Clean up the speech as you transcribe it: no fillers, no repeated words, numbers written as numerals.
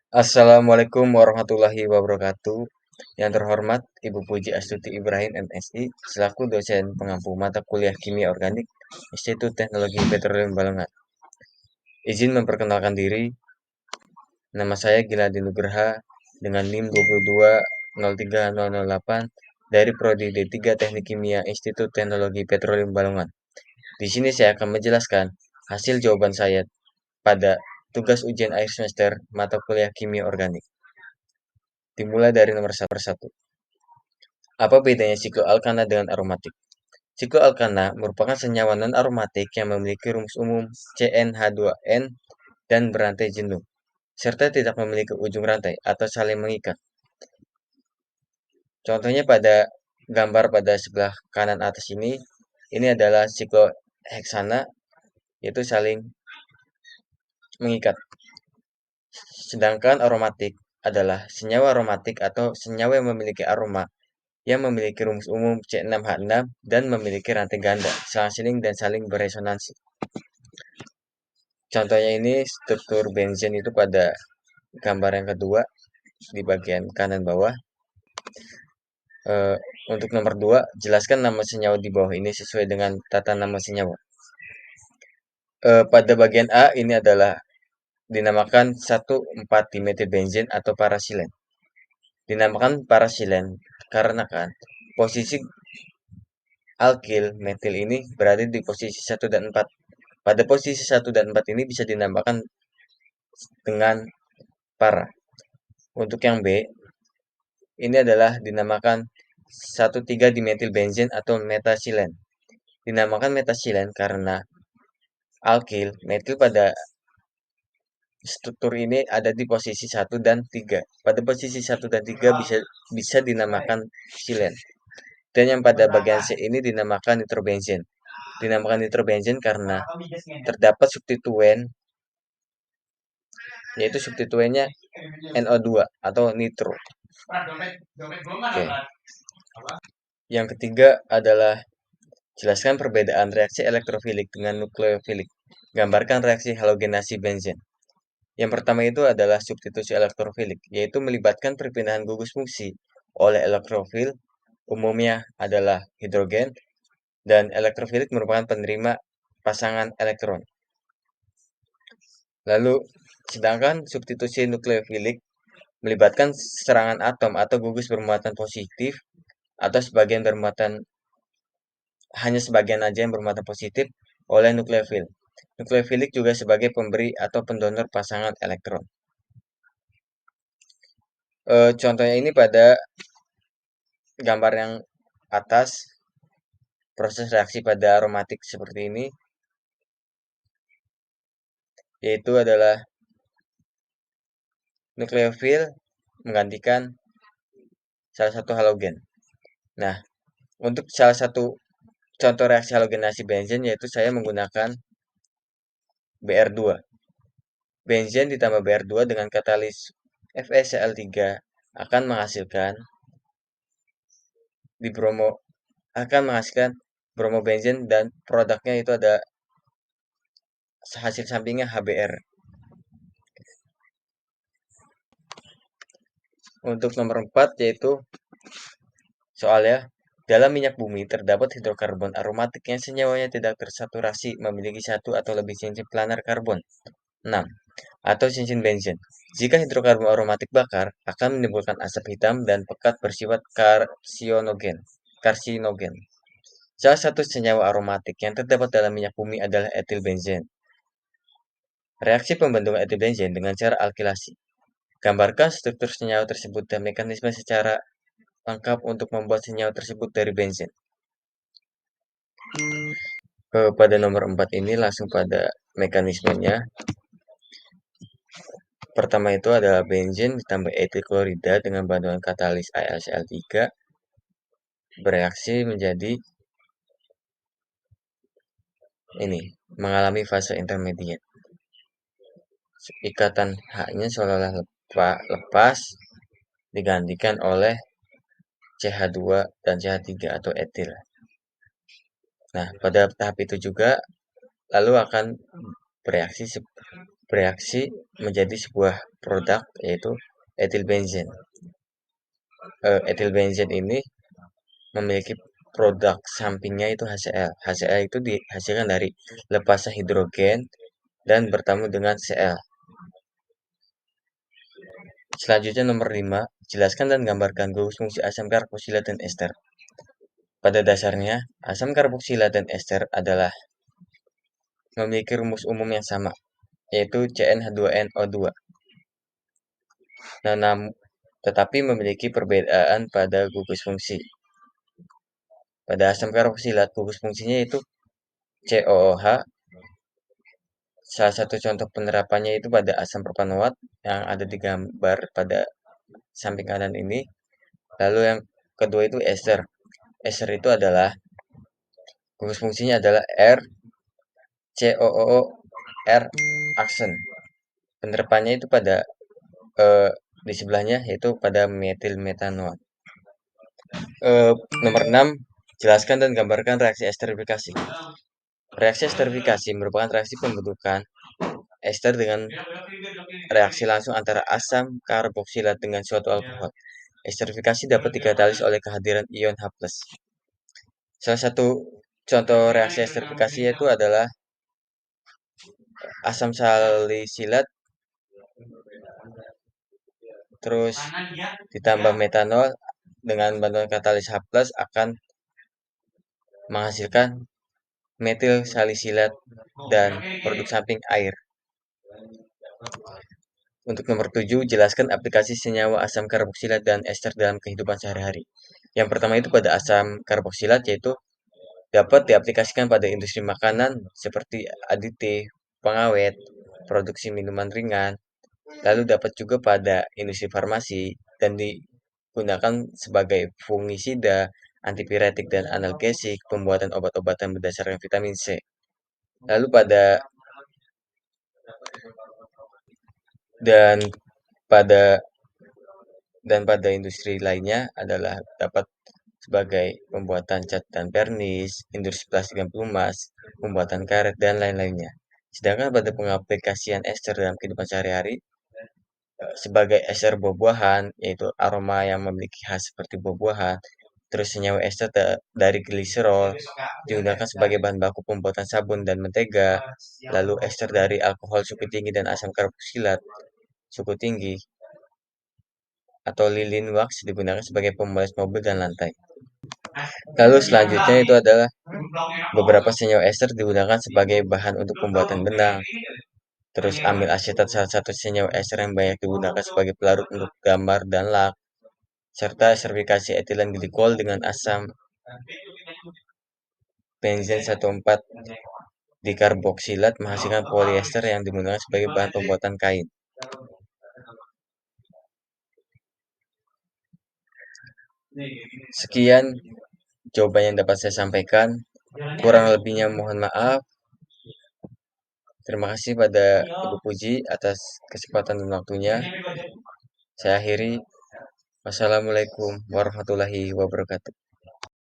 Assalamualaikum warahmatullahi wabarakatuh. Yang terhormat Ibu Puji Astuti Ibrahim MSI selaku dosen pengampu mata kuliah Kimia Organik Institut Teknologi Petroleum Balongan. Izin memperkenalkan diri, nama saya Giladin Nugraha dengan NIM 2203008 dari Prodi D3 Teknik Kimia Institut Teknologi Petroleum Balongan. Di sini saya akan menjelaskan hasil jawaban saya pada tugas ujian akhir semester mata kuliah Kimia Organik. Dimulai dari nomor 1. Apa bedanya sikloalkana dengan aromatik? Sikloalkana merupakan senyawa non-aromatik yang memiliki rumus umum CnH2n dan berantai jenuh, serta tidak memiliki ujung rantai atau saling mengikat. Contohnya pada gambar pada sebelah kanan atas ini adalah sikloheksana, yaitu saling mengikat. Sedangkan aromatik adalah senyawa aromatik atau senyawa yang memiliki aroma yang memiliki rumus umum C6H6 dan memiliki rantai ganda, selang siling dan saling beresonansi. Contohnya ini struktur benzen itu pada gambar yang kedua di bagian kanan bawah. Untuk nomor 2, jelaskan nama senyawa di bawah ini sesuai dengan tata nama senyawa. Pada bagian A ini adalah dinamakan 1,4-dimetilbenzen atau parasilen. Dinamakan parasilen karena kan posisi alkil metil ini berada di posisi 1 dan 4. Pada posisi 1 dan 4 ini bisa dinamakan dengan para. Untuk yang B, ini adalah dinamakan 1,3-dimetilbenzen atau metasilen. Dinamakan metasilen karena alkil metil pada struktur ini ada di posisi 1 dan 3. Pada posisi 1 dan 3 bisa dinamakan silen. Dan yang pada bagian C ini dinamakan nitrobenzen. Dinamakan nitrobenzen karena terdapat substituen, yaitu substituennya NO2 atau nitro. Oke. Yang ketiga adalah jelaskan perbedaan reaksi elektrofilik dengan nukleofilik. Gambarkan reaksi halogenasi benzen. Yang pertama itu adalah substitusi elektrofilik, yaitu melibatkan perpindahan gugus fungsi oleh elektrofil, umumnya adalah hidrogen, dan elektrofilik merupakan penerima pasangan elektron. Lalu, sedangkan substitusi nukleofilik melibatkan serangan atom atau gugus bermuatan positif atau hanya sebagian aja yang bermuatan positif oleh nukleofil. Nukleofilik juga sebagai pemberi atau pendonor pasangan elektron. Contohnya ini pada gambar yang atas, proses reaksi pada aromatik seperti ini, yaitu adalah nukleofil menggantikan salah satu halogen. Nah, untuk salah satu contoh reaksi halogenasi benzen yaitu saya menggunakan Br2. Benzen ditambah Br2 dengan katalis FeCl3 akan menghasilkan bromobenzen dan produknya itu ada hasil sampingnya HBr. Untuk nomor 4 yaitu soalnya dalam minyak bumi terdapat hidrokarbon aromatik yang senyawanya tidak tersaturasi memiliki satu atau lebih cincin planar karbon 6 atau cincin benzen. Jika hidrokarbon aromatik bakar akan menimbulkan asap hitam dan pekat bersifat karsinogen. Salah satu senyawa aromatik yang terdapat dalam minyak bumi adalah etilbenzen. Reaksi pembentukan etilbenzen dengan cara alkilasi. Gambarkan struktur senyawa tersebut dan mekanisme secara lengkap untuk membuat senyawa tersebut dari benzen. Pada nomor 4 ini langsung pada mekanismenya. Pertama itu adalah benzen ditambah etil klorida dengan bantuan katalis AlCl3 bereaksi menjadi ini, mengalami fase intermediate. Ikatan H-nya seolah-olah lepas digantikan oleh CH2 dan CH3 atau etil. Nah, pada tahap itu juga lalu akan bereaksi bereaksi menjadi sebuah produk yaitu etil benzen. Etil benzen ini memiliki produk sampingnya itu HCl. HCl itu dihasilkan dari lepasan hidrogen dan bertemu dengan Cl. Selanjutnya nomor 5, jelaskan dan gambarkan gugus fungsi asam karboksilat dan ester. Pada dasarnya, asam karboksilat dan ester adalah memiliki rumus umum yang sama, yaitu CnH2nO2. Nah, tetapi memiliki perbedaan pada gugus fungsi. Pada asam karboksilat, gugus fungsinya itu COOH. Salah satu contoh penerapannya itu pada asam propanoat yang ada di gambar pada samping kanan ini. Lalu yang kedua itu ester. Ester itu adalah gugus fungsinya adalah R COOO R aksen. Penerapannya itu pada di sebelahnya yaitu pada metil metanoat. Nomor 6, jelaskan dan gambarkan reaksi esterifikasi. Reaksi esterifikasi merupakan reaksi pembentukan ester dengan reaksi langsung antara asam karboksilat dengan suatu alkohol. Esterifikasi dapat dikatalis oleh kehadiran ion H+. Salah satu contoh reaksi esterifikasi itu adalah asam salisilat terus ditambah metanol dengan bantuan katalis H+ akan menghasilkan metil salisilat dan produk samping air. Untuk nomor 7, jelaskan aplikasi senyawa asam karboksilat dan ester dalam kehidupan sehari-hari. Yang pertama itu pada asam karboksilat, yaitu dapat diaplikasikan pada industri makanan seperti aditif, pengawet, produksi minuman ringan, lalu dapat juga pada industri farmasi dan digunakan sebagai fungisida, antipiretik dan analgesik, pembuatan obat-obatan berdasarkan vitamin C. Lalu dan pada pada industri lainnya adalah dapat sebagai pembuatan cat dan vernis, industri plastik dan pelumas, pembuatan karet, dan lain-lainnya. Sedangkan pada pengaplikasian ester dalam kehidupan sehari-hari, sebagai ester buah-buahan, yaitu aroma yang memiliki khas seperti buah-buahan, terus senyawa ester dari gliserol digunakan sebagai bahan baku pembuatan sabun dan mentega, lalu ester dari alkohol suku tinggi dan asam karboksilat suku tinggi, atau lilin wax digunakan sebagai pemoles mobil dan lantai. Lalu selanjutnya itu adalah beberapa senyawa ester digunakan sebagai bahan untuk pembuatan benang. Terus amil asetat salah satu senyawa ester yang banyak digunakan sebagai pelarut untuk gambar dan lak. Serta esterifikasi etilen glikol dengan asam benzen 1,4 dikarboksilat menghasilkan polyester yang digunakan sebagai bahan pembuatan kain. Sekian jawaban yang dapat saya sampaikan. Kurang lebihnya mohon maaf. Terima kasih pada Ibu Puji atas kesempatan dan waktunya. Saya akhiri. Wassalamualaikum warahmatullahi wabarakatuh.